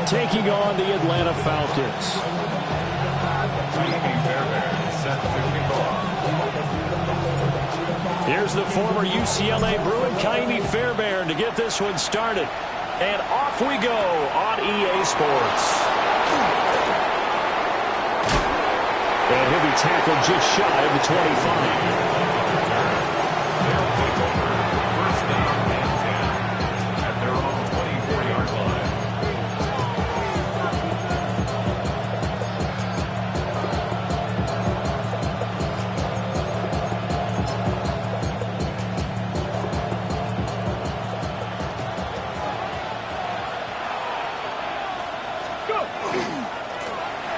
taking on the Atlanta Falcons. Here's the former UCLA Bruin, Ka'imi Fairbairn, to get this one started. And off we go on EA Sports. And he'll be tackled just shy of the 25.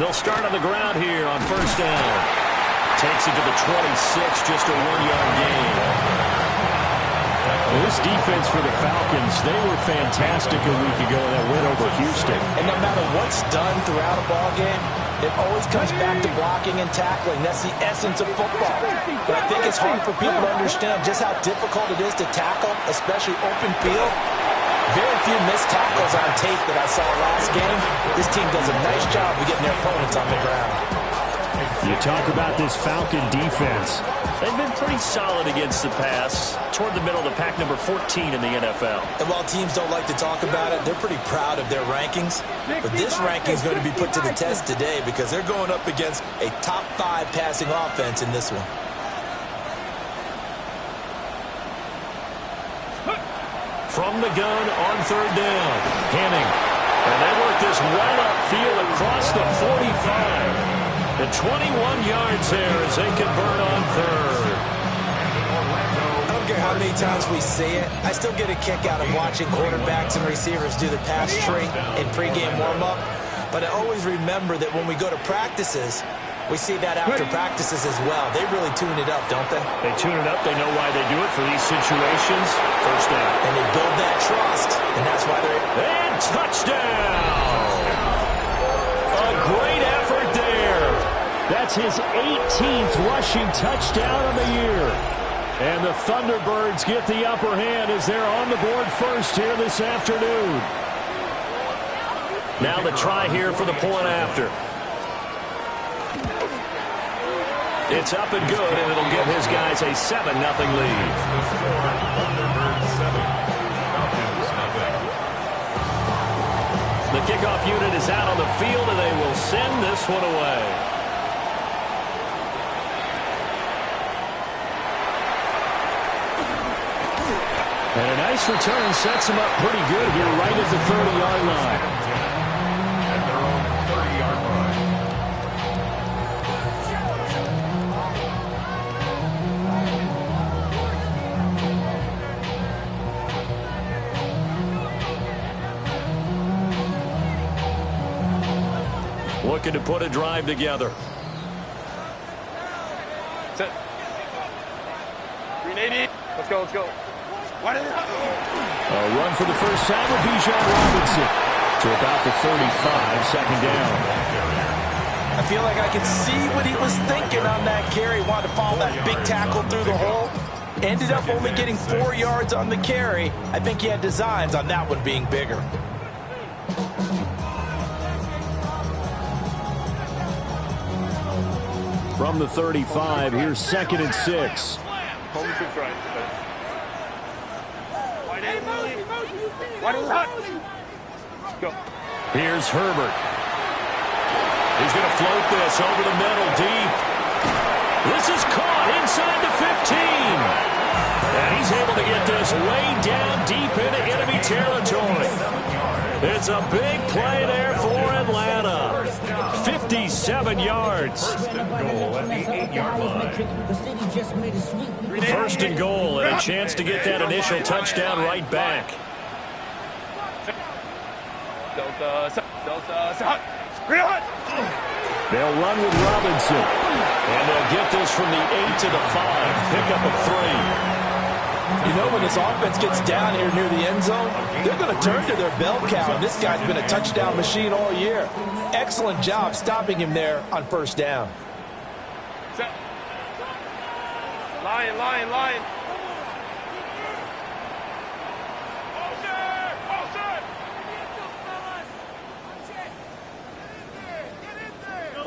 They'll start on the ground here on first down. Takes it to the 26, just a 1-yard gain. Well, this defense for the Falcons, they were fantastic a week ago in that win over Houston. And no matter what's done throughout a ball game, it always comes back to blocking and tackling. That's the essence of football. But I think it's hard for people to understand just how difficult it is to tackle, especially open field. Very few missed tackles on tape that I saw last game. This team does a nice job of getting their opponents on the ground. You talk about this Falcon defense. They've been pretty solid against the pass, toward the middle of the pack, number 14 in the NFL. And while teams don't like to talk about it, they're pretty proud of their rankings. But this ranking is going to be put to the test today because they're going up against a top 5 passing offense in this one. From the gun on third down. Henning. And they work this well upfield across the 45. And 21 yards there as they convert on third. I don't care how many times we say it. I still get a kick out of watching quarterbacks and receivers do the pass tree in pregame warm-up. But I always remember that when we go to practices, we see that after practices as well. They really tune it up, don't they? They tune it up. They know why they do it for these situations. First down. And they build that trust, and that's why they're... And touchdown! A great effort there. That's his 18th rushing touchdown of the year. And the Thunderbirds get the upper hand as they're on the board first here this afternoon. Now the try here for the point after. It's up and good, and it'll give his guys a 7-0 lead. The kickoff unit is out on the field, and they will send this one away. And a nice return sets him up pretty good here right at the 30-yard line. Looking to put a drive together. Set. 380. Let's go, let's go. A run for the first time with Bijan Robinson to about the 35, second down. I feel like I can see what he was thinking on that carry. Wanted to follow that big tackle through the hole. Ended up only getting 4 yards on the carry. I think he had designs on that one being bigger. From the 35, here's 2nd and 6. Here's Herbert. He's going to float this over the middle deep. This is caught inside the 15. And he's able to get this way down deep into enemy territory. It's a big play there for Atlanta. 57 yards. First and goal, and a chance to get that initial touchdown right back. They'll run with Robinson. And they'll get this from the 8 to the 5. Pick up a 3. You know, when this offense gets down here near the end zone, they're going to turn to their bell cow. And this guy's been a touchdown machine all year. Excellent job stopping him there on first down. Set. Lion, lion, lion.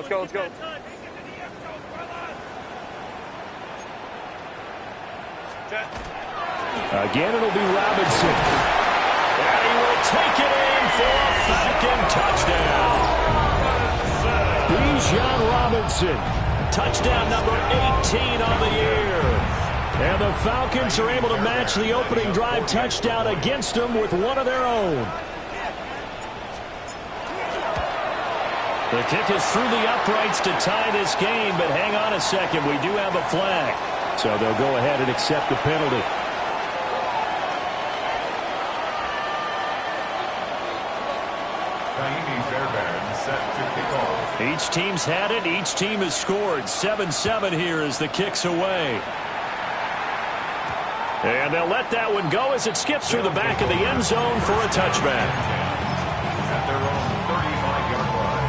Let's go, let's go. Set. Again, it'll be Robinson. And he will take it in for a Falcon touchdown. Bijan Robinson, touchdown number 18 on the year. And the Falcons are able to match the opening drive touchdown against them with one of their own. The kick is through the uprights to tie this game, but hang on a second. We do have a flag. So they'll go ahead and accept the penalty. Each team's had it. Each team has scored. 7-7 here as the kick's away. And they'll let that one go as it skips through the back of the end zone for a touchback. At their own 35-yard line.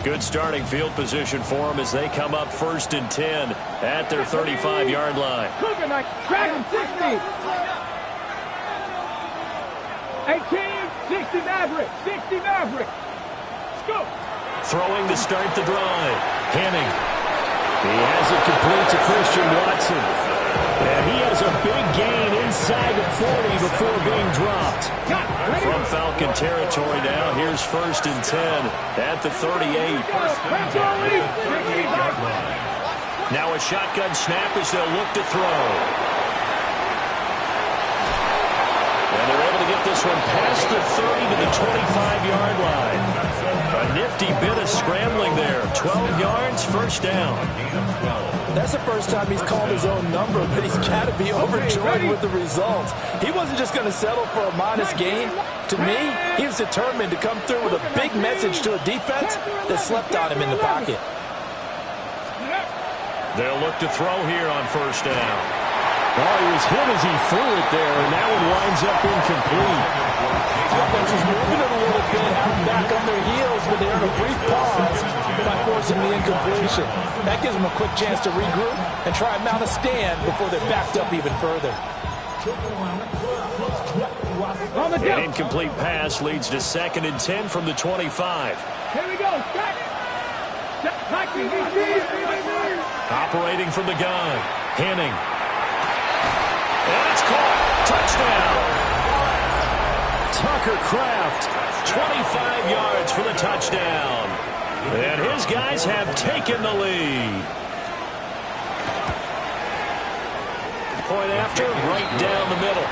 Good starting field position for them as they come up 1st and 10 at their 35-yard line. Drag him 60. 18. 60 Maverick! 60 Maverick! Let's go! Throwing to start the drive. Henning. He has it complete to Christian Watson. And he has a big gain inside the 40 before being dropped. From Falcon territory now, here's 1st and 10 at the 38. Now a shotgun snap as they'll look to throw. And they're able to get this one past the 30 to the 25-yard line. A nifty bit of scrambling there. 12 yards, 1st down. That's the first time he's called his own number, but he's got to be overjoyed with the results. He wasn't just going to settle for a modest gain. To me, he was determined to come through with a big message to a defense that slept on him in the pocket. They'll look to throw here on 1st down. Oh, he was hit as he threw it there, and that one winds up incomplete. Offense was moving it a little bit, having back on their heels, but they earned a brief pause by forcing the incompletion. That gives them a quick chance to regroup and try and mount a stand before they're backed up even further. An incomplete pass leads to 2nd and 10 from the 25. Here we go. Operating from the gun. Henning. And it's caught. Touchdown. Tucker Kraft, 25 yards for the touchdown. And his guys have taken the lead. Point after, right down the middle.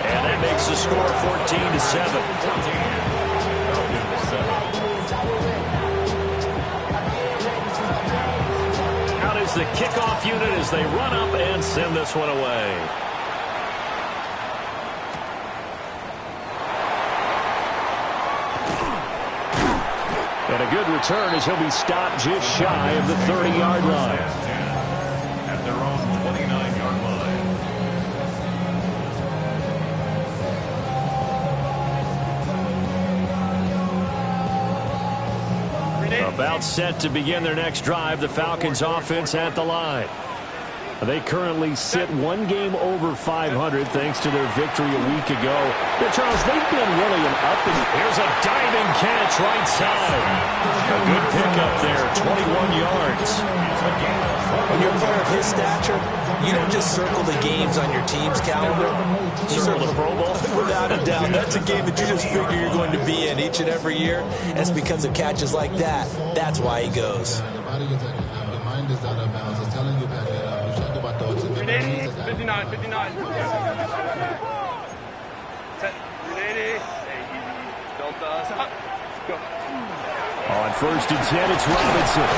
And that makes the score 14-7. Out is the kickoff unit as they run up and send this one away. And a good return as he'll be stopped just shy of the 30-yard line. At their own 29-yard line. About set to begin their next drive, the Falcons offense at the line. They currently sit one game over 500 thanks to their victory a week ago. But Charles, they've been really an up and here's a diving catch right side. A good pickup there, 21 yards. When you're a player of his stature, you don't just circle the games on your team's calendar. You circle the Pro Bowl. Without a doubt, that's a game that you just figure you're going to be in each and every year. And it's because of catches like that. That's why he goes. The mind is out of bounds. It's telling you that 59, 59. Set. 380. Delta. Stop. Go. On 1st and 10, it's Robinson.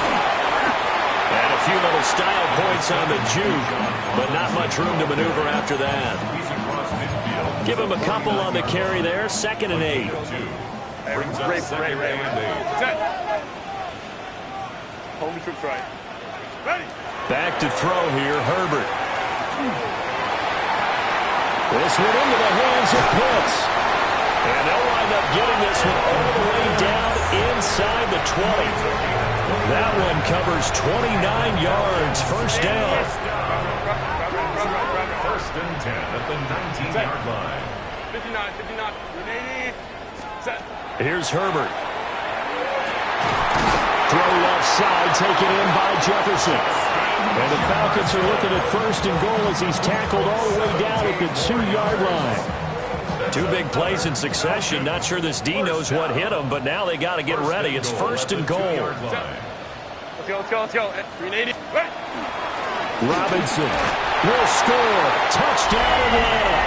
And a few little style points on the juke, but not much room to maneuver after that. Give him a couple on the carry there. 2nd and 8. Ray. Set. Home troops right. Ready. Back to throw here, Herbert. This one into the hands of Pitts. And they'll wind up getting this one all the way down inside the 20. That one covers 29 yards, 1st down. First and 10 at the 19-yard line. 59, 59. 180. Set. Here's Herbert. Throw left side, taken in by Jefferson. And the Falcons are looking at first and goal as he's tackled all the way down at the 2-yard line. Two big plays in succession. Not sure this D knows what hit him, but now they got to get ready. It's first and goal. Let's go, let's go, let's go. 380. Wait. Robinson will score. Touchdown again.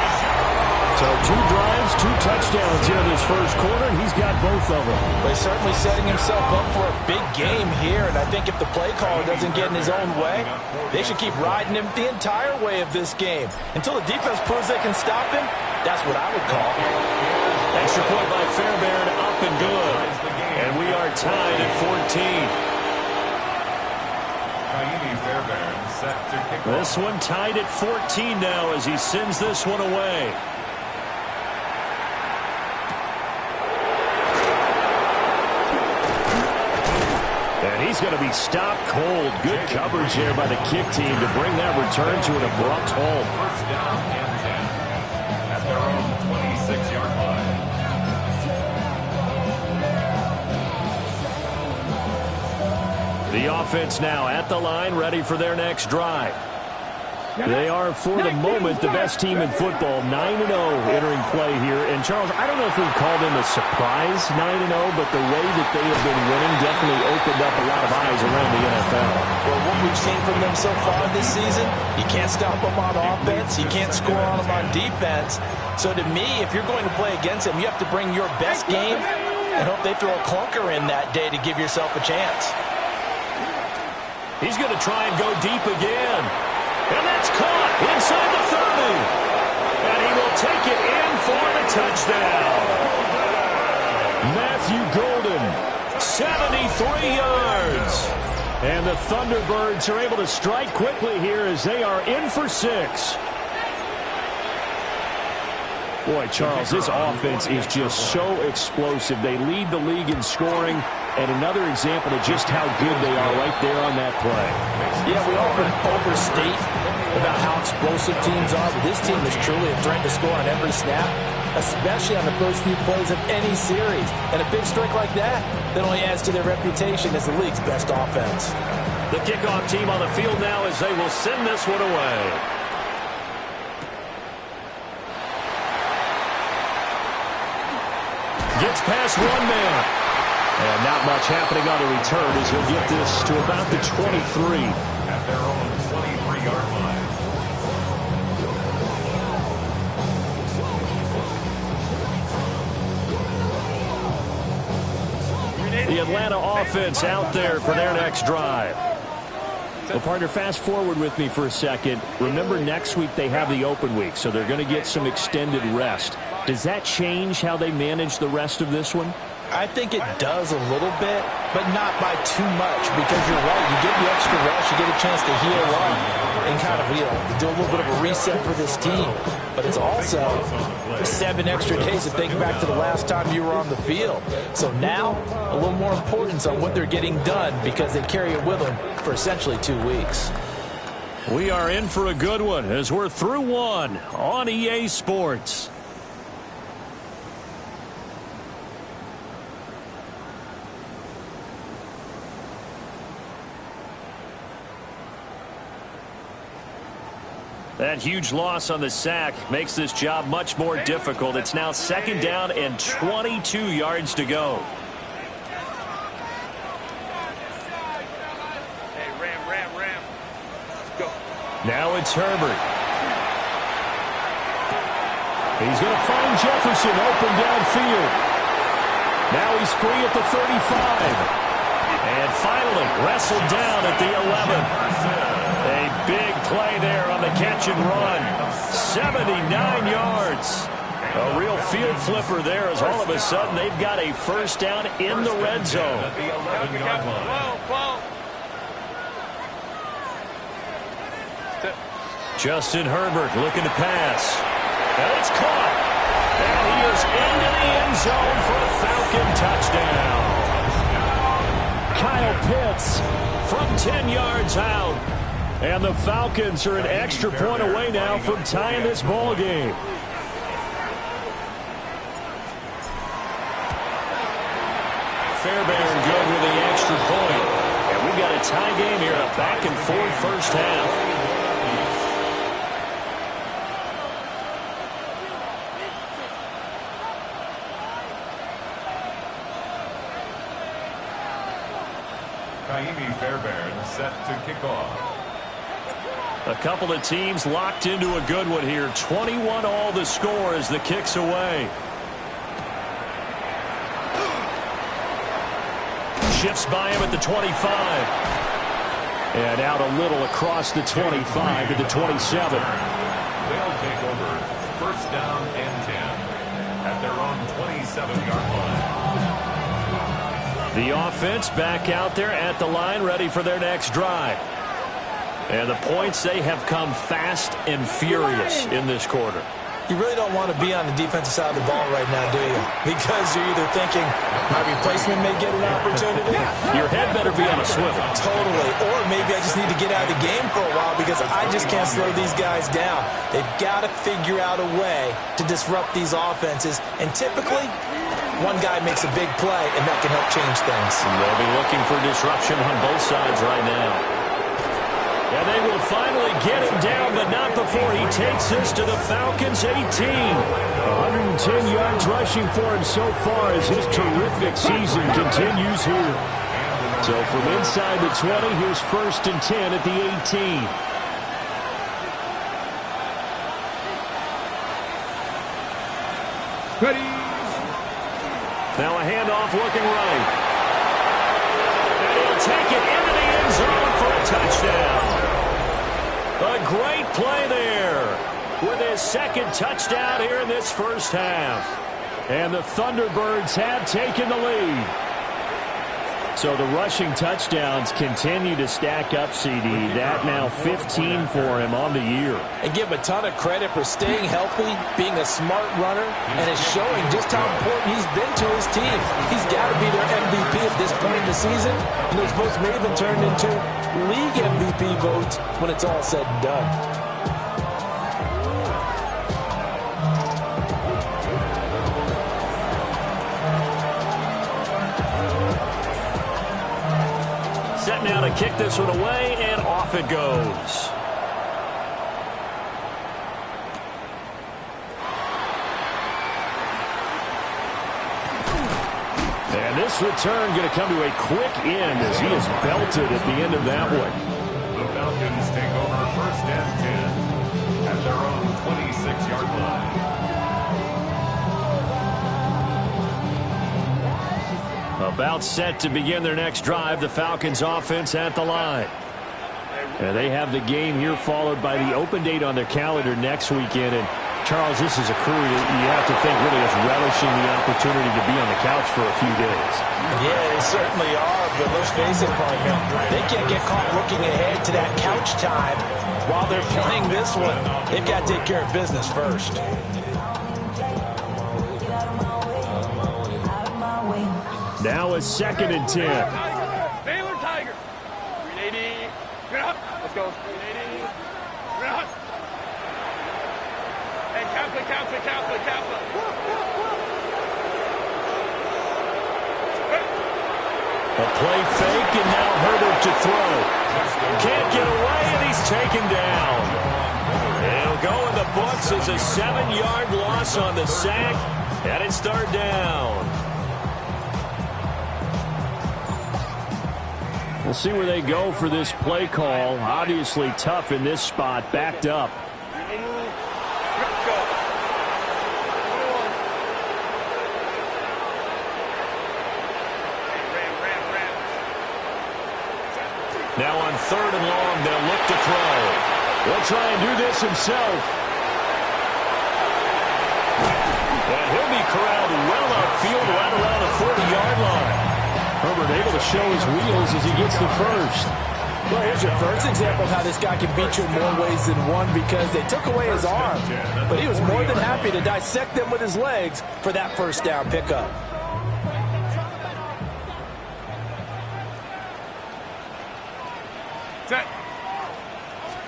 So 2 drives, 2 touchdowns here in this first quarter, and he's got both of them. But he's certainly setting himself up for a big game here, and I think if the play caller doesn't get in his own way, they should keep riding him the entire way of this game. Until the defense proves they can stop him, that's what I would call. Extra point by Fairbairn, up and good. And we are tied at 14. Set to kick this off. one tied at 14 now as he sends this one away. And he's going to be stopped cold. Good coverage there by the kick team to bring that return to an abrupt halt. First down and 10 at their own 26-yard line. The offense now at the line, ready for their next drive. They are, for the moment, the best team in football, 9-0 entering play here. And, Charles, I don't know if we'd call them a surprise 9-0, but the way that they have been winning definitely opened up a lot of eyes around the NFL. Well, what we've seen from them so far this season, you can't stop them on offense, you can't score on them on defense. So to me, if you're going to play against them, you have to bring your best game and hope they throw a clunker in that day to give yourself a chance. He's going to try and go deep again. And that's caught inside the 30. And he will take it in for the touchdown. Matthew Golden, 73 yards. And the Thunderbirds are able to strike quickly here as they are in for 6. Boy, Charles, this offense is just so explosive. They lead the league in scoring, and another example of just how good they are right there on that play. Yeah, we often overstate about how explosive teams are, but this team is truly a threat to score on every snap, especially on the first few plays of any series. And a big strike like that only adds to their reputation as the league's best offense. The kickoff team on the field now as they will send this one away. Gets past one man. And not much happening on the return as he'll get this to about the 23. At their own 23-yard line. The Atlanta offense out there for their next drive. Well, partner, fast forward with me for a second. Remember, next week they have the open week, so they're going to get some extended rest. Does that change how they manage the rest of this one? I think it does a little bit, but not by too much, because you're right. You get the extra rest, you get a chance to heal up and kind of do a little bit of a reset for this team. But it's also 7 extra days to think back to the last time you were on the field. So now, a little more importance on what they're getting done because they carry it with them for essentially 2 weeks. We are in for a good one as we're through one on EA Sports. That huge loss on the sack makes this job much more difficult. It's now 2nd down and 22 yards to go. Hey, ram. Let's go. Now it's Herbert. He's going to find Jefferson open downfield. Now he's free at the 35. And finally wrestled down at the 11. A big play there on the catch and run. 79 yards. A real field flipper there as all of a sudden they've got a first down in the red zone. At the 11-yard line. Whoa. Justin Herbert looking to pass. And it's caught. And he is into the end zone for a Falcon touchdown. Kyle Pitts from 10 yards out. And the Falcons are an extra point away now from tying this ball game. Fairbairn good with the extra point. And we've got a tie game here, a back-and-forth first half. Kaimi Fairbairn set to kick off. A couple of teams locked into a good one here. 21-all the score as the kick's away. Shifts by him at the 25. And out a little across the 25 to the 27. They'll take over first down and 10 at their own 27-yard line. The offense back out there at the line, ready for their next drive. And the points, they have come fast and furious in this quarter. You really don't want to be on the defensive side of the ball right now, do you? Because you're either thinking, my replacement may get an opportunity. Your head better be on a swivel. Totally. Or maybe I just need to get out of the game for a while because I just can't slow these guys down. They've got to figure out a way to disrupt these offenses. And typically, one guy makes a big play, and that can help change things. And they'll be looking for disruption on both sides right now. And they will finally get him down, but not before he takes this to the Falcons' 18. 110 yards rushing for him so far as his terrific season continues here. So from inside the 20, here's 1st and 10 at the 18. Ready. Now a handoff looking right. And he'll take it into the end zone for a touchdown. A great play there with his second touchdown here in this first half. And the Thunderbirds have taken the lead. So the rushing touchdowns continue to stack up, CD. That now 15 for him on the year. And give him a ton of credit for staying healthy, being a smart runner, and it's showing just how important he's been to his team. He's got to be their MVP at this point in the season. And those votes may have been turned into league MVP votes when it's all said and done. Set now to kick this one away, and off it goes. And this return going to come to a quick end as he is belted at the end of that one. The Falcons take over first and 10 at their own 26-yard line. About set to begin their next drive, the Falcons offense at the line. And they have the game here followed by the open date on their calendar next weekend. And Charles, this is a crew that you have to think really is relishing the opportunity to be on the couch for a few days. Yeah, they certainly are, but let's face it, partner. They can't get caught looking ahead to that couch time while they're playing this one. They've got to take care of business first. Now a 2nd and 10. Baylor Tiger. 380. Let's go. 380. And Kaplan. A play fake, and now Herbert to throw. Can't get away, and he's taken down. It'll go in the books as a 7-yard loss on the sack, and it's 3rd down. We'll see where they go for this play call. Obviously tough in this spot, backed up. Now on 3rd and long, they'll look to throw. He'll try and do this himself. And he'll be corralled well outfield right around the 40-yard line. Herbert able to show his wheels as he gets the first. Well, here's your first example of how this guy can beat you in more ways than one because they took away his arm. But he was more than happy to dissect them with his legs for that first down pickup. Set.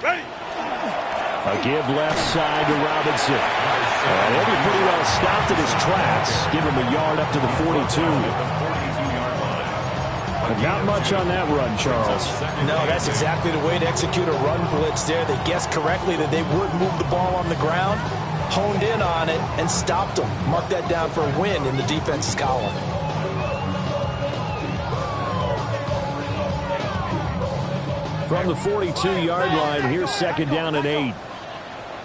Ready. A give left side to Robinson. He'll be pretty well stopped in his tracks. Give him a yard up to the 42. But not much on that run, Charles. No, that's exactly the way to execute a run blitz there. They guessed correctly that they would move the ball on the ground, honed in on it, and stopped them. Mark that down for a win in the defense's column. From the 42-yard line, here's second down and 8.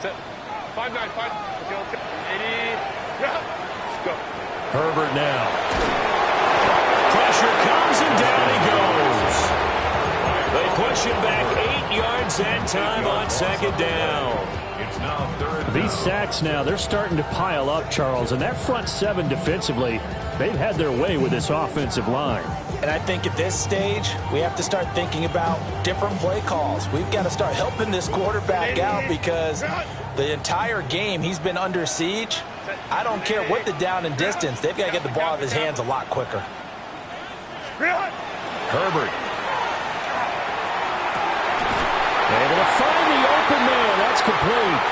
Set. 5-9, 5. Okay. 80. Let's go. Herbert now. Pressure comes and down he goes. They push him back 8 yards and time on second down. It's now third. These sacks now, they're starting to pile up, Charles. And that front seven defensively, they've had their way with this offensive line. And I think at this stage, we have to start thinking about different play calls. We've got to start helping this quarterback out because the entire game he's been under siege. I don't care what the down and distance. They've got to get the ball out of his hands a lot quicker. Herbert. Able to find the open man. That's complete.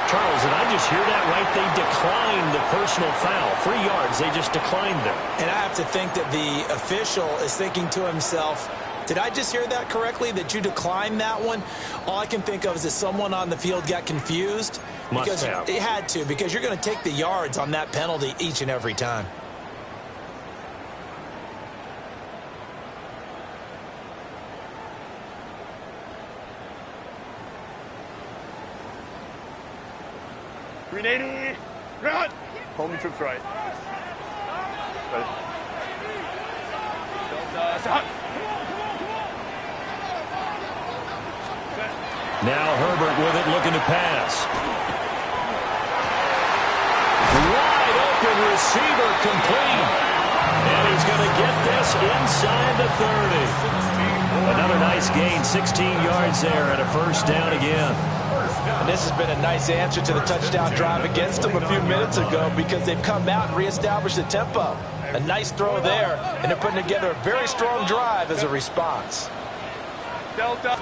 Charles, and I just hear that right. They declined the personal foul. 3 yards. They just declined them. And I have to think that the official is thinking to himself, did I just hear that correctly, that you declined that one? All I can think of is that someone on the field got confused. Must have. It had to, because you're going to take the yards on that penalty each and every time. Green 80. Run. Holding trips right. Ready. Stop. Now Herbert with it, looking to pass. Wide open receiver, complete. And he's going to get this inside the 30. Another nice gain, 16 yards there, and a first down again. And this has been a nice answer to the touchdown drive against them a few minutes ago because they've come out and reestablished the tempo. A nice throw there, and they're putting together a very strong drive as a response. Delta.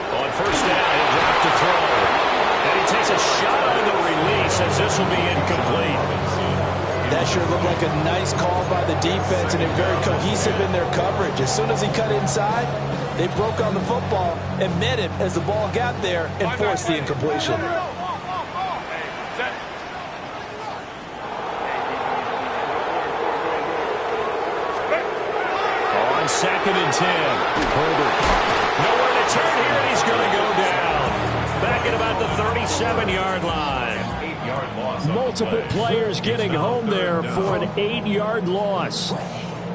On first down, he'll drop to throw. And he takes a shot on the release as this will be incomplete. That sure looked like a nice call by the defense, and they're very cohesive in their coverage. As soon as he cut inside, they broke on the football and met him as the ball got there and forced the incompletion. On second and 10, Herbert. Nowhere to turn here, and he's going to go down. Back at about the 37-yard line. 8-yard loss. Multiple players getting home there for an 8-yard loss.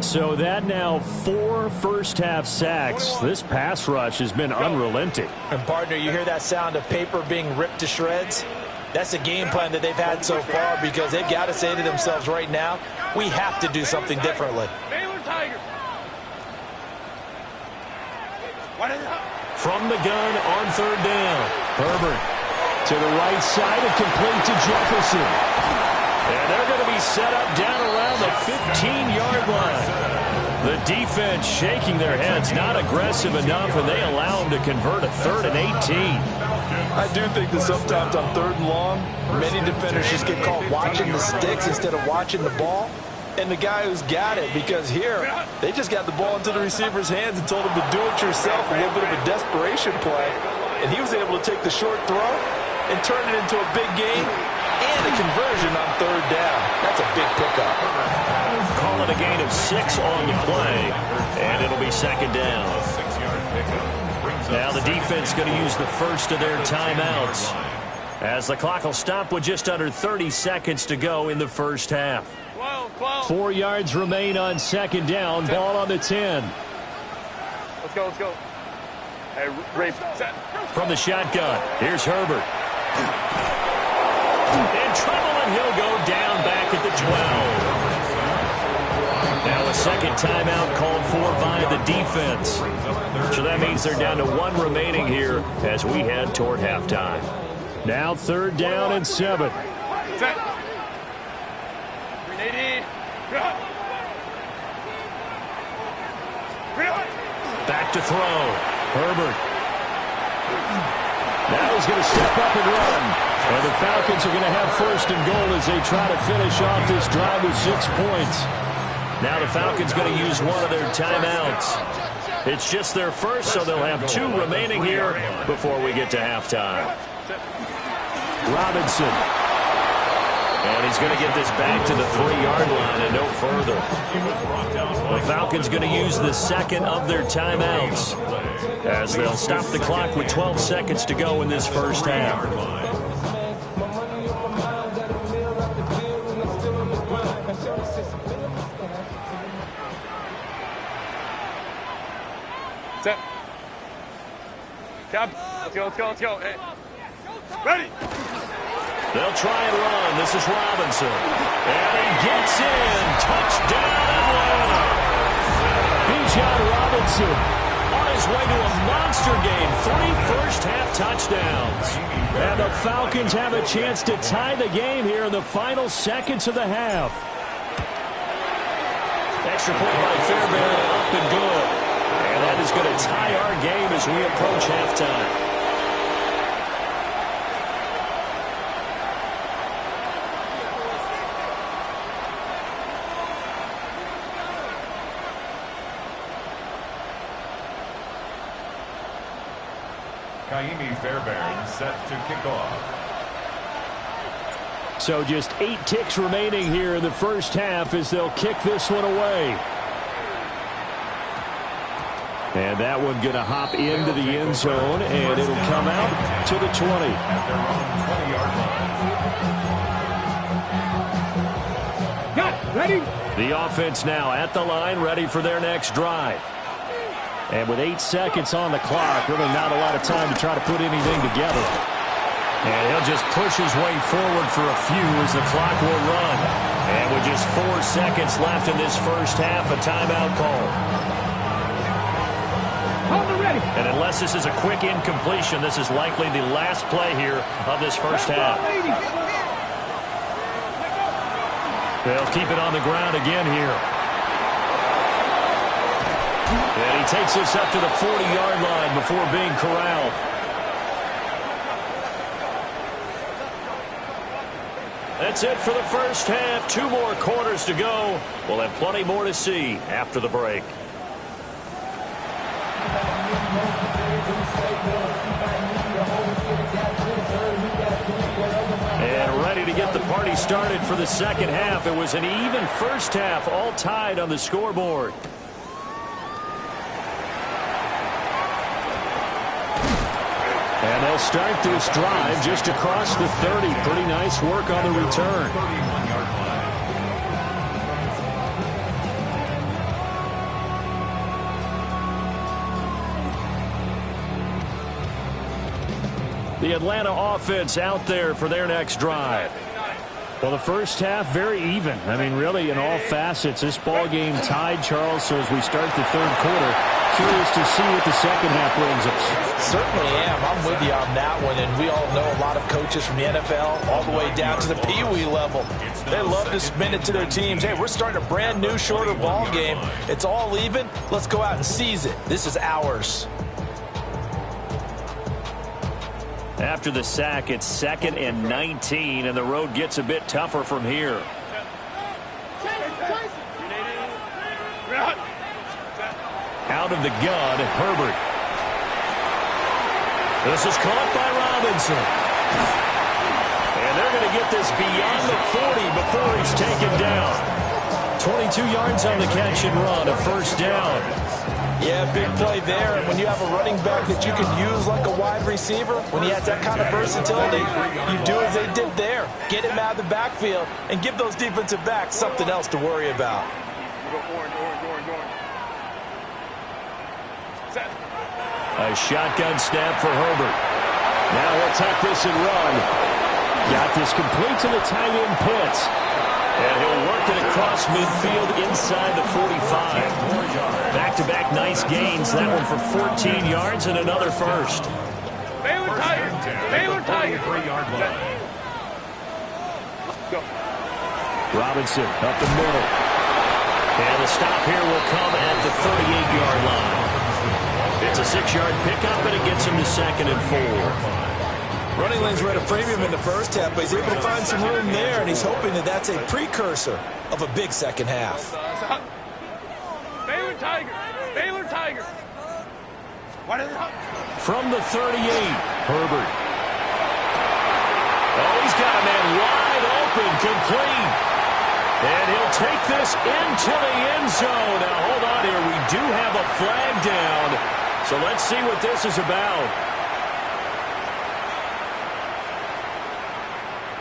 So that now 4 first-half sacks. This pass rush has been unrelenting. And, partner, you hear that sound of paper being ripped to shreds? That's the game plan that they've had so far because they've got to say to themselves right now, we have to do something differently. Baylor Tiger. From the gun on third down. Herbert to the right side and complete to Jefferson. And they're going to be set up down around the 15-yard line. The defense shaking their heads, not aggressive enough, and they allow them to convert a 3rd and 18. I do think that sometimes on 3rd and long, many defenders just get caught watching the sticks instead of watching the ball. And the guy who's got it, because here, they just got the ball into the receiver's hands and told him to do it yourself, a little bit of a desperation play. And he was able to take the short throw and turn it into a big gain and a conversion on 3rd down. That's a big pickup. Call it a gain of 6 on the play, and it'll be second down. Now the defense going to use the first of their timeouts as the clock will stop with just under 30 seconds to go in the first half. 4 yards remain on second down. Ball on the 10. Let's go, let's go. Hey, Rafe, set. From the shotgun, here's Herbert. In trouble, and he'll go down back at the 12. Now a second timeout called for by the defense. So that means they're down to 1 remaining here as we head toward halftime. Now 3rd down and 7. Set. 380. Back to throw. Herbert. Now he's going to step up and run. And the Falcons are going to have first and goal as they try to finish off this drive with 6 points. Now the Falcons going to use one of their timeouts. It's just their first, so they'll have 2 remaining here before we get to halftime. Robinson. And he's going to get this back to the 3-yard line and no further. The Falcons going to use the second of their timeouts as they'll stop the clock with 12 seconds to go in this first half. Set. Cap. Let's go. Hey. Ready. They'll try and run. This is Robinson. And he gets in. Touchdown, Atlanta. Bijan Robinson on his way to a monster game. 3 first-half touchdowns. And the Falcons have a chance to tie the game here in the final seconds of the half. Extra point by Fairbairn, up and good. And that is going to tie our game as we approach halftime. Kaimi Fairbairn set to kick off. So just 8 ticks remaining here in the first half as they'll kick this one away. And that one going to hop into the end zone, and it'll come out to the 20. At their own 20-yard line. Got it. Ready? The offense now at the line, ready for their next drive. And with 8 seconds on the clock, really not a lot of time to try to put anything together. And he'll just push his way forward for a few as the clock will run. And with just 4 seconds left in this first half, a timeout call. Ready. And unless this is a quick incompletion, this is likely the last play here of this first half. They'll keep it on the ground again here. And he takes this up to the 40-yard line before being corralled. That's it for the first half. 2 more quarters to go. We'll have plenty more to see after the break. And ready to get the party started for the second half. It was an even first half, all tied on the scoreboard. And they'll start this drive just across the 30. Pretty nice work on the return. 31-yard line. The Atlanta offense out there for their next drive. Well, the first half, very even. I mean, really, in all facets, this ball game tied, Charles. So as we start the third quarter, curious to see what the second half brings us. Certainly am. I'm with you on that one. And we all know a lot of coaches from the NFL all the way down to the Pee Wee level. They love to spin it to their teams. Hey, we're starting a brand new, shorter ball game. It's all even. Let's go out and seize it. This is ours. After the sack, it's 2nd and 19, and the road gets a bit tougher from here. Out of the gun, Herbert. This is caught by Robinson. And they're going to get this beyond the 40 before he's taken down. 22 yards on the catch and run, a first down. Yeah, big play there. And when you have a running back that you can use like a wide receiver, when he has that kind of versatility, you do as they did there. Get him out of the backfield and give those defensive backs something else to worry about. A shotgun snap for Herbert. Now he'll tuck this and run. Got this complete to the tight end Pitts. And he'll work it across midfield inside the 45. Back-to-back nice gains. That one for 14 yards and another first. Baylor Tigers. Baylor Tigers. 3-yard line. Go. Robinson up the middle. And the stop here will come at the 38-yard line. It's a a 6-yard pickup, and it gets him to 2nd and 4. Running lanes were at a premium in the first half, but he's able to find some room there, and he's hoping that that's a precursor of a big second half. Baylor Tiger. Baylor Tiger. From the 38, Herbert. Oh, he's got a man wide open, complete. And he'll take this into the end zone. Now, hold on here. We do have a flag down. So let's see what this is about.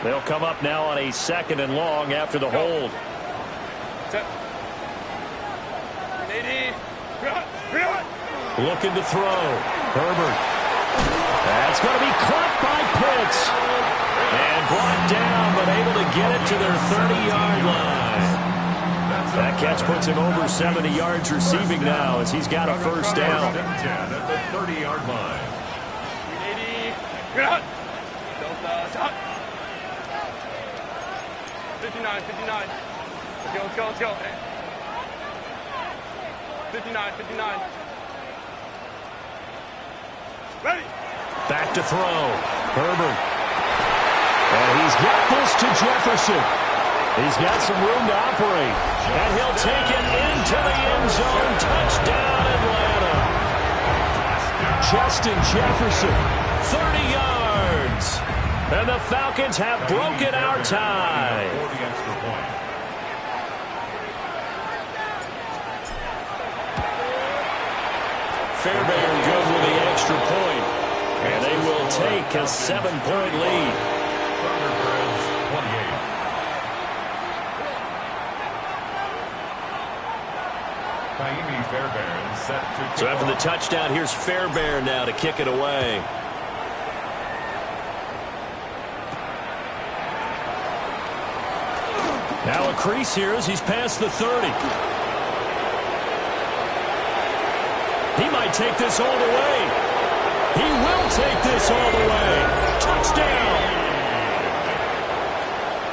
They'll come up now on a 2nd and long after the hold. Looking to throw. Herbert. That's going to be caught by Pitts. And brought down, but able to get it to their 30-yard line. That catch puts him over 70 yards receiving now as he's got a first down. At the 30-yard line. 59. Let's go. 59. Ready. Back to throw. Herbert. And he's got this to Jefferson. He's got some room to operate. And he'll take it into the end zone. Touchdown, Atlanta. Justin Jefferson, 30 yards. And the Falcons have broken our tie. For the extra point. Fairbairn good with the extra point. And they will take a 7-point lead. Thunderbirds 28. Naimi Fairbairn set to So after the touchdown, here's Fairbairn now to kick it away. Now a crease here as he's past the 30. He might take this all the way. He will take this all the way. Touchdown!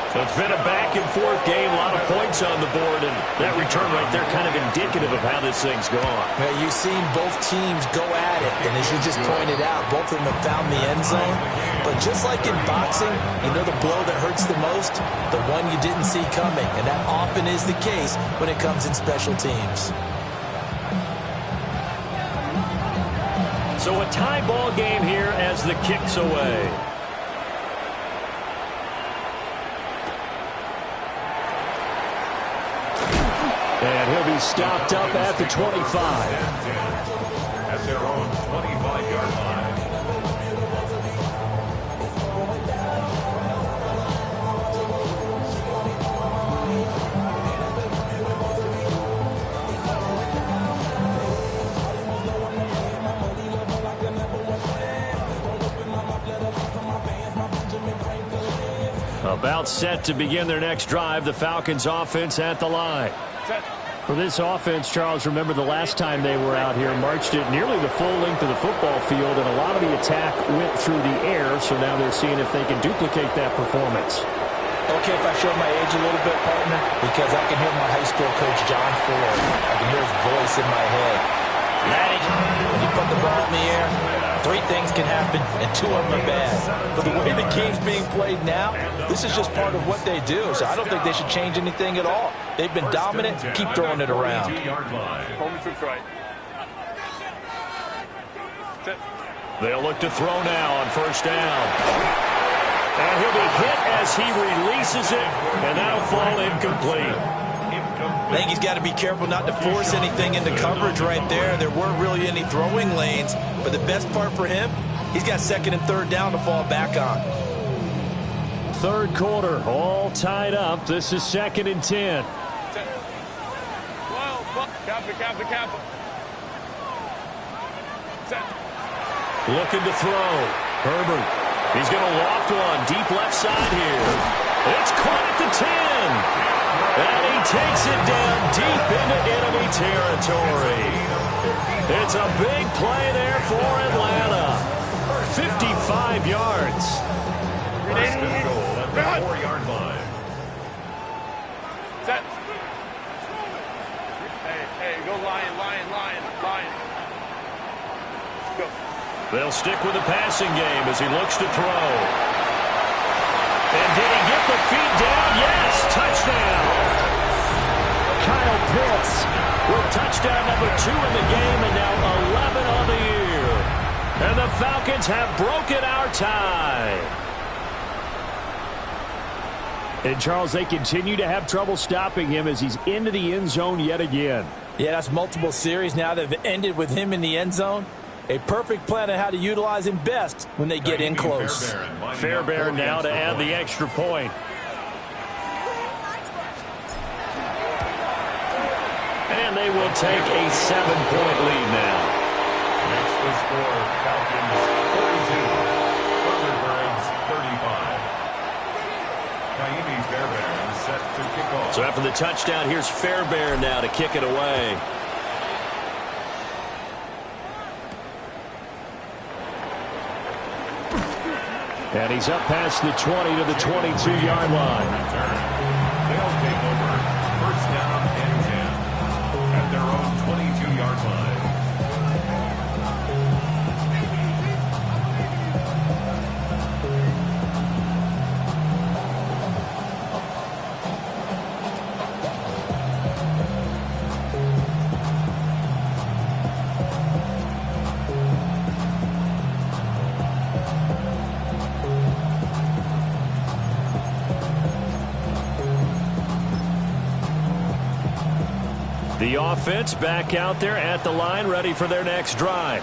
So it's been a back-and-forth game, a lot of points on the board, and that return right there kind of indicative of how this thing's gone. Well, you've seen both teams go at it, and as you just pointed out, both of them have found the end zone. But just like in boxing, you know the blow that hurts the most? The one you didn't see coming, and that often is the case when it comes in special teams. So a tie ball game here as the kick's away. And he'll be stopped up at the 25. at their own 25-yard line. About set to begin their next drive, the Falcons offense at the line. For this offense, Charles, remember the last time they were out here, marched it nearly the full length of the football field, and a lot of the attack went through the air, so now they're seeing if they can duplicate that performance. Okay, if I show my age a little bit, partner, because I can hear my high school coach, John Ford. I can hear his voice in my head. Laddie, when you put the ball in the air, 3 things can happen, and 2 of them are bad. But the way the game's being played now, this is just part of what they do, so I don't think they should change anything at all. They've been dominant. Keep throwing it around. Homie trips right. They'll look to throw now on first down. And he'll be hit as he releases it, and that'll fall incomplete. I think he's got to be careful not to force anything into coverage right there. There weren't really any throwing lanes, but the best part for him, he's got 2nd and 3rd down to fall back on. Third quarter, all tied up. This is 2nd and 10. Kappa. Looking to throw. Herbert. He's going to loft one deep left side here. It's caught at the 10. And he takes it down deep into enemy territory. It's a big play there for Atlanta. 55 yards. First and goal at the 4-yard line. Set. Hey, go Lion. They'll stick with the passing game as he looks to throw. And did he get the feet down? Yes, touchdown. Kyle Pitts with touchdown number 2 in the game and now 11 on the year. And the Falcons have broken our tie. And, Charles, they continue to have trouble stopping him as he's into the end zone yet again. Yeah, that's multiple series now that have ended with him in the end zone. A perfect plan on how to utilize him best when they get in close. Fairbairn now to add the extra point. And they will take a 7-point lead now. Next the score, Falcons 42, Thunderbirds 35. Ka'imi Fairbairn set to kick off. So after the touchdown, here's Fairbairn now to kick it away. And he's up past the 20 to the 22-yard line. They'll take over first down and 10 at their own 22-yard line. The offense back out there at the line, ready for their next drive.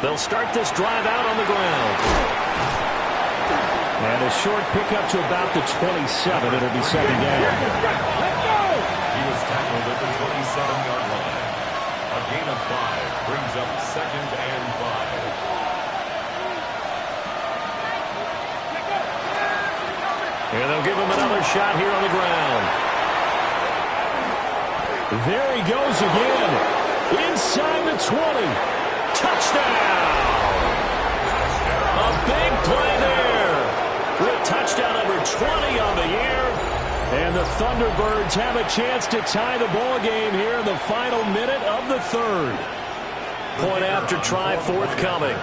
They'll start this drive out on the ground. And a short pickup to about the 27. It'll be second down. He was tackled at the 27-yard line. A gain of 5 brings up second and 5. And they'll give him another shot here on the ground. There he goes again. Inside the 20. Touchdown! A big play there. With touchdown number 20 on the year. And the Thunderbirds have a chance to tie the ball game here in the final minute of the third. Point after try forthcoming.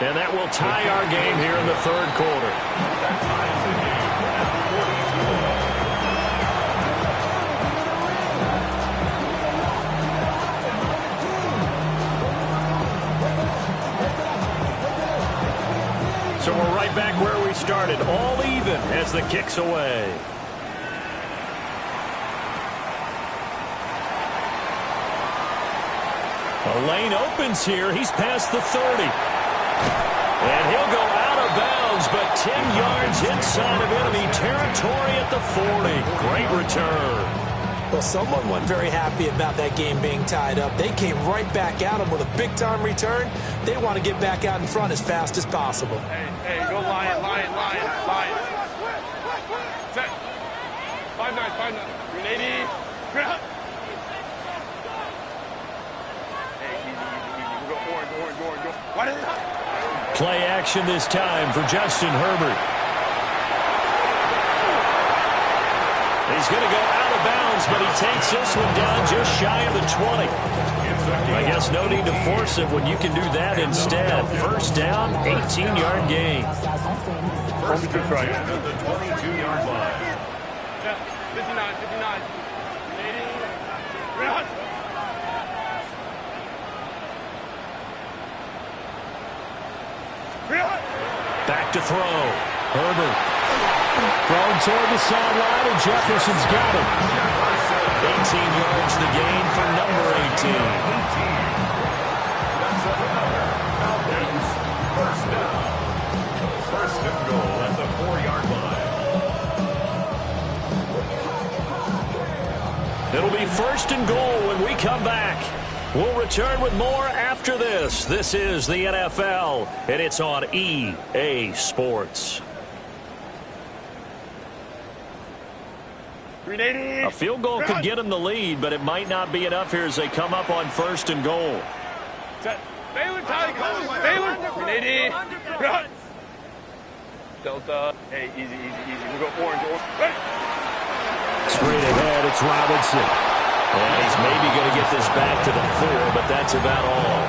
And that will tie our game here in the third quarter. That ties the game at 42. So we're right back where we started, all even as the kick's away. A lane opens here. He's past the 30. And he'll go out of bounds, but 10 yards inside of enemy territory at the 40. Great return. Well, someone wasn't very happy about that game being tied up. They came right back at him with a big-time return. They want to get back out in front as fast as possible. Hey, go Lion. Set. 5-9. 380. Hey, easy. Go orange. Why did it? Play action this time for Justin Herbert. He's going to go out of bounds, but he takes this one down just shy of the 20. I guess no need to force it when you can do that instead. First down, 18-yard gain. First down at the 22-yard line. 59. 380. Back to throw. Herbert. Thrown toward the sideline, and Jefferson's got it. 18 yards the gain for number 18. That's another Falcons first down. First and goal at the 4-yard line. It'll be first and goal when we come back. We'll return with more after this. This is the NFL, and it's on EA Sports. 380. A field goal could get them the lead, but it might not be enough here as they come up on first and goal. Set. Baylor, Tyler, Baylor. 380. Delta. Hey, easy, easy, easy. We'll go orange. Ready? Straight ahead, it's Robinson. And he's maybe going to get this back to the 4, but that's about all.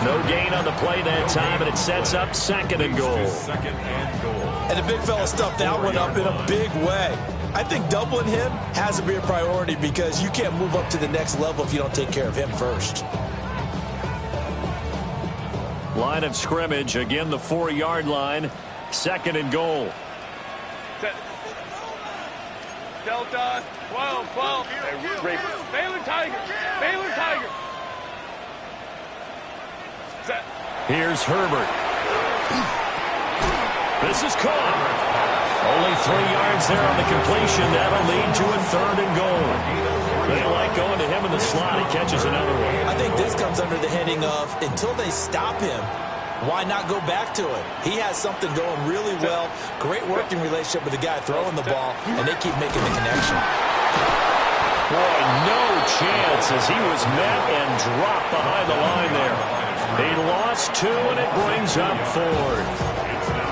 No gain on the play that time, and it sets up second and goal. And the big fella stuffed that one up in a big way. I think doubling him has to be a priority because you can't move up to the next level if you don't take care of him first. Line of scrimmage, again the 4-yard line. Second and goal. Set. Delta. 12, 12. Hey, Baylor Tiger. Baylor Tiger. Set. Here's Herbert. This is caught. Only 3 yards there on the completion. That'll lead to a third and goal. They like going to him in the slot. He catches another one. I think this comes under the heading of until they stop him, why not go back to it? He has something going really well. Great working relationship with the guy throwing the ball, and they keep making the connection. Boy, no chance as he was met and dropped behind the line there. He lost 2, and it brings up 4th.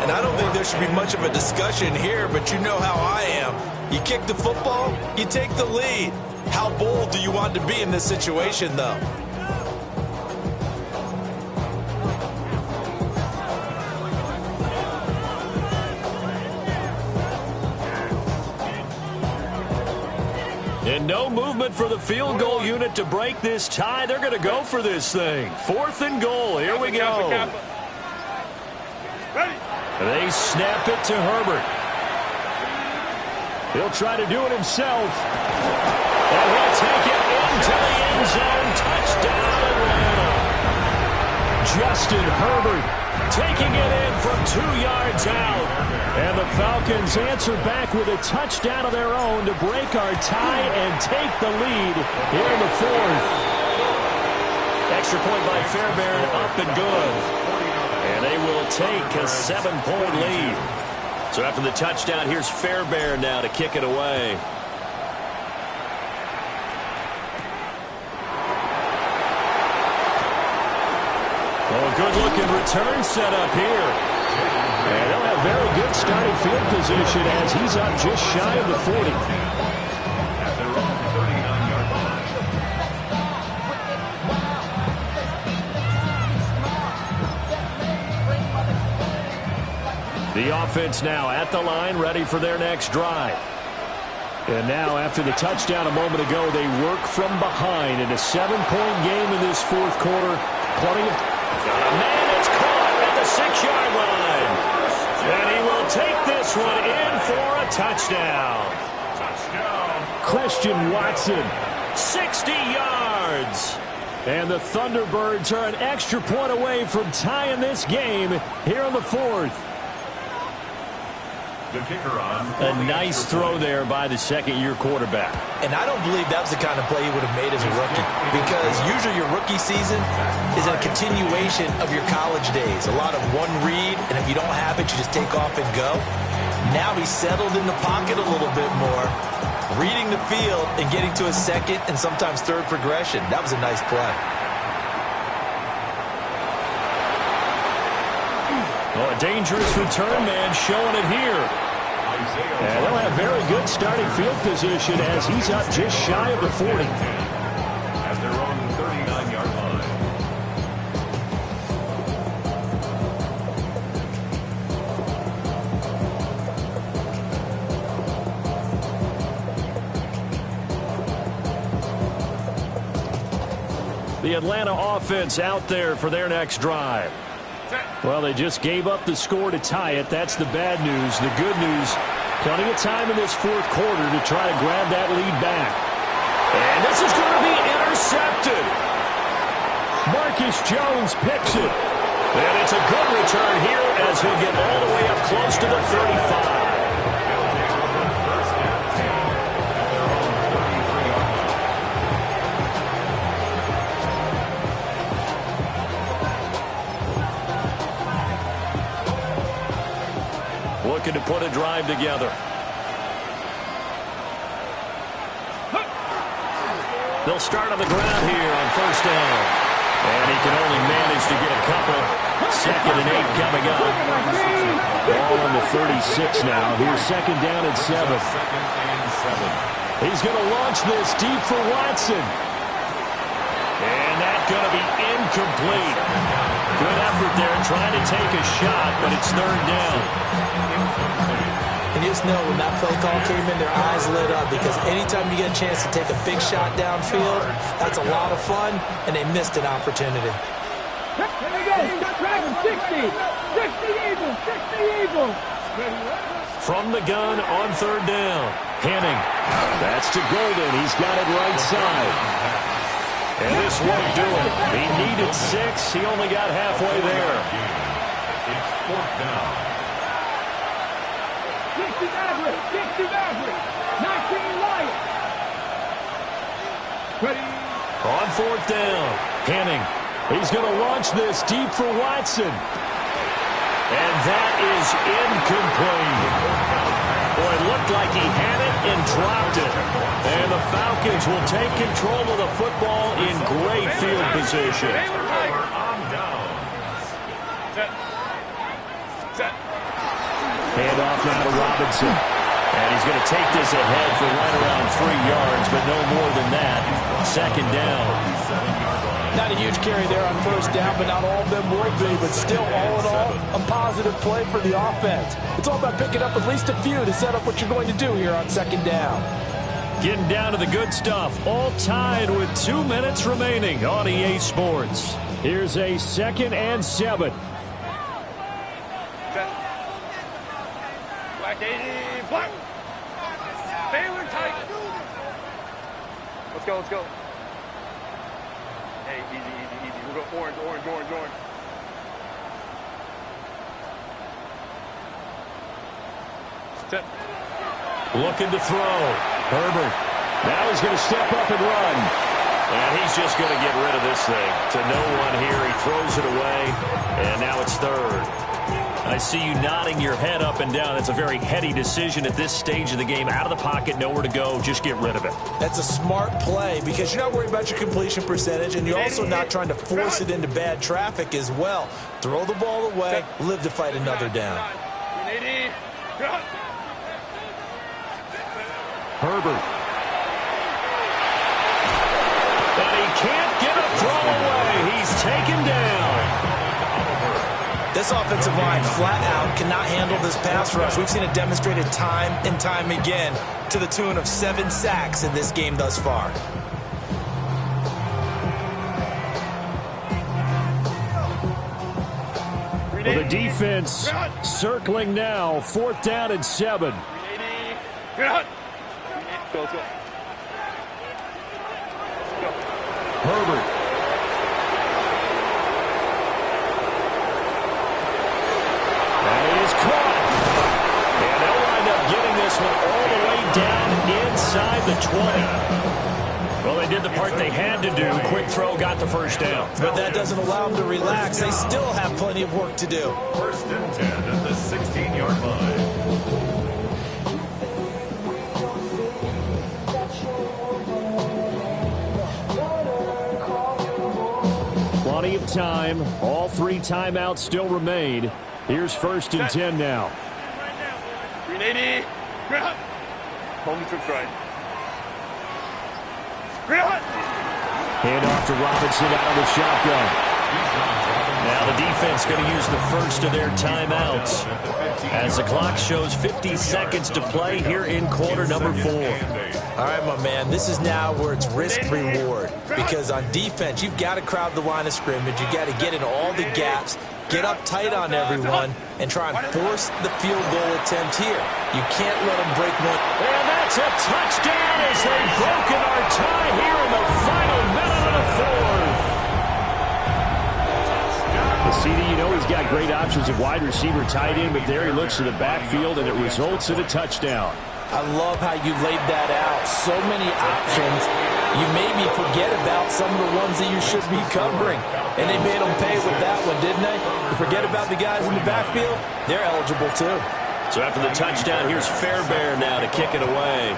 And I don't think there should be much of a discussion here, but you know how I am. You kick the football, you take the lead. How bold do you want to be in this situation, though? And no movement for the field goal unit to break this tie. They're going to go for this thing. 4th and goal. Here we go. Ready? They snap it to Herbert. He'll try to do it himself. And he'll take it into the end zone. Touchdown, Atlanta. Justin Herbert taking it in from 2 yards out. And the Falcons answer back with a touchdown of their own to break our tie and take the lead here in the 4th. Extra point by Fairbairn, up and good. And they will take a 7-point lead. So after the touchdown, here's Fairbairn now to kick it away. Oh, good-looking return set up here. And they'll have very good starting field position as he's up just shy of the 40. At their own 39-yard line. The offense now at the line, ready for their next drive. And now, after the touchdown a moment ago, they work from behind in a 7-point game in this 4th quarter. Plenty of... Got a man that's caught at the 6-yard line. And he will take this one in for a touchdown. Christian Watson, 60 yards. And the Thunderbirds are an extra point away from tying this game here in the 4th. The kicker on. A nice throw there by the second-year quarterback. And I don't believe that was the kind of play he would have made as a rookie, because usually your rookie season is a continuation of your college days. A lot of one read, and if you don't have it, you just take off and go. Now he's settled in the pocket a little bit more, reading the field and getting to a second and sometimes third progression. That was a nice play. Oh, a dangerous return man showing it here. And they'll have very good starting field position as he's up just shy of the 40. At their own 39-yard line. The Atlanta offense out there for their next drive. Well, they just gave up the score to tie it. That's the bad news. The good news, plenty of time in this 4th quarter to try to grab that lead back. And this is going to be intercepted. Marcus Jones picks it. And it's a good return here as he'll get all the way up close to the 35. Looking to put a drive together. They'll start on the ground here on 1st down. And he can only manage to get a couple. 2nd and 8 coming up. Ball on the 36 now. Here's 2nd down and 7. He's going to launch this deep for Watson. And that's going to be incomplete. Good effort there trying to take a shot, but it's 3rd down. And you just know when that play call came in, their eyes lit up, because anytime you get a chance to take a big shot downfield, that's a lot of fun, and they missed an opportunity. Here we go. Drag him. 60. 60 Eagles. 60 Eagles. From the gun on 3rd down. Henning. That's to Golden. He's got it right side. And this won't do it. He needed 6. He only got halfway there. It's 4th down. 60 Maverick. 60 Maverick. 19 Lions. Ready. On 4th down. Henning. He's going to launch this deep for Watson. And that is incomplete. Boy, it looked like he had it and dropped it. And the Falcons will take control of the football in great field position. Hand off now to Robinson. And he's going to take this ahead for right around 3 yards, but no more than that. 2nd down. Not a huge carry there on 1st down, but not all of them will be. But still, all in all, a positive play for the offense. It's all about picking up at least a few to set up what you're going to do here on 2nd down. Getting down to the good stuff. All tied with 2 minutes remaining on EA Sports. Here's a 2nd and 7. Black 80. Black. Baylor tight. Let's go. Let's go. Hey, easy, easy, easy. We'll go orange, orange, orange, orange. Set. Looking to throw. Herbert. Now he's going to step up and run. And he's just going to get rid of this thing. To no one here. He throws it away. And now it's 3rd. I see you nodding your head up and down. That's a very heady decision at this stage of the game. Out of the pocket, nowhere to go. Just get rid of it. That's a smart play because you're not worried about your completion percentage, and you're also not trying to force it into bad traffic as well. Throw the ball away, live to fight another down. Herbert. And he can't get a throw away. He's taken down. This offensive line, flat out, cannot handle this pass rush. We've seen it demonstrated time and time again to the tune of 7 sacks in this game thus far. Well, the defense circling now. 4th down and 7. Go, let's go. Herbert. And they'll wind up getting this one all the way down inside the 20. Well, they did the part they had to do. Quick throw, got the 1st down. But that doesn't allow them to relax. They still have plenty of work to do. 1st and 10 at the 16-yard line. Plenty of time. All 3 timeouts still remain. Here's 1st and 10 now. 380. Hold the trips right. Hand off to Robinson out of the shotgun. Now the defense going to use the first of their timeouts as the clock shows 50 seconds to play here in quarter number 4. All right, my man, this is now where it's risk-reward, because on defense, you've got to crowd the line of scrimmage. You've got to get in all the gaps, get up tight on everyone, and try and force the field goal attempt here. You can't let them break one. And that's a touchdown as they've broken our tie here in the final minute of the 4th. CD, you know he's got great options at wide receiver, tight end, but there he looks to the backfield, and it results in a touchdown. I love how you laid that out. So many options. You maybe forget about some of the ones that you should be covering. And they made them pay with that one, didn't they? You forget about the guys in the backfield, they're eligible too. So after the touchdown, here's Fairbairn now to kick it away.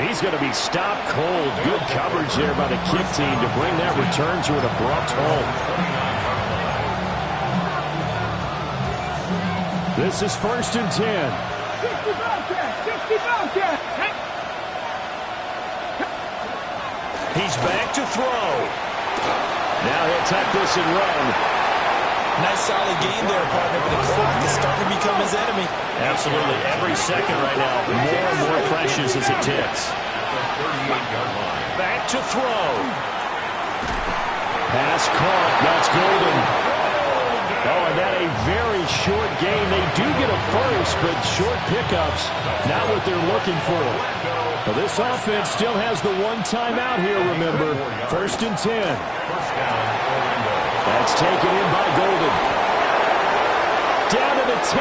He's going to be stopped cold. Good coverage there by the kick team to bring that return to an abrupt halt. This is 1st and 10. 60 Bobcat! 60 Bobcat! He's back to throw. Now he'll tuck this and run. Nice solid gain there, partner, but the clock is starting to become his enemy. Absolutely. Every second right now, more and more precious as it ticks. Back to throw. Pass caught. That's Golden. Oh, and that a very short gain. They do get a first, but short pickups, not what they're looking for. Well, this offense still has the one timeout here, remember. 1st and 10. That's taken in by Golden. Down to the 10.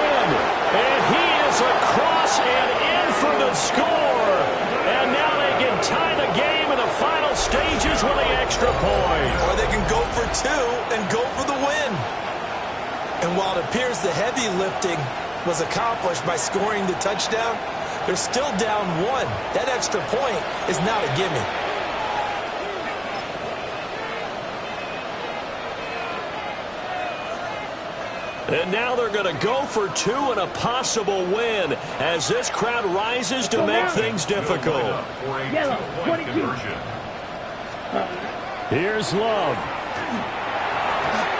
And he is across and in for the score. And now they can tie the game in the final stages with the extra point. Or they can go for 2 and go for the win. And while it appears the heavy lifting was accomplished by scoring the touchdown, they're still down 1. That extra point is not a gimme. And now they're going to go for 2 and a possible win as this crowd rises to make things difficult. Yellow, 22. Here's Love.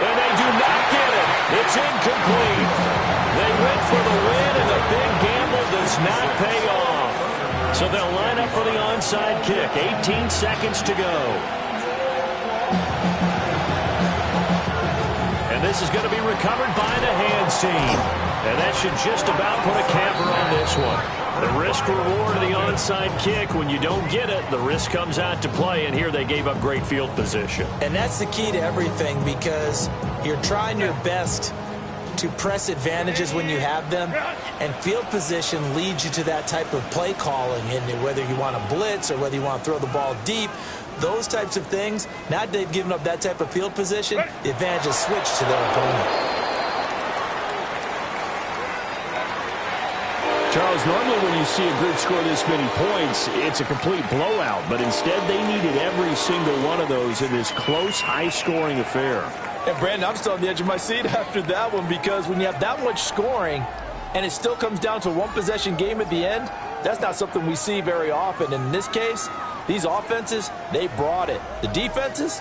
And they do not get it. It's incomplete. They went for the win, and the big gamble does not pay off. So they'll line up for the onside kick. 18 seconds to go. And this is going to be recovered by the hands team. And that should just about put a camper on this one. The risk-reward of the onside kick, when you don't get it, the risk comes out to play, and here they gave up great field position. And that's the key to everything, because you're trying your best to press advantages when you have them, and field position leads you to that type of play calling, and whether you want to blitz or whether you want to throw the ball deep, those types of things, now that they've given up that type of field position, the advantage is switched to their opponent. Charles, normally when you see a group score this many points, it's a complete blowout, but instead they needed every single one of those in this close, high-scoring affair. And Brandon, I'm still on the edge of my seat after that one, because when you have that much scoring and it still comes down to a one-possession game at the end, that's not something we see very often. And in this case, these offenses, they brought it. The defenses,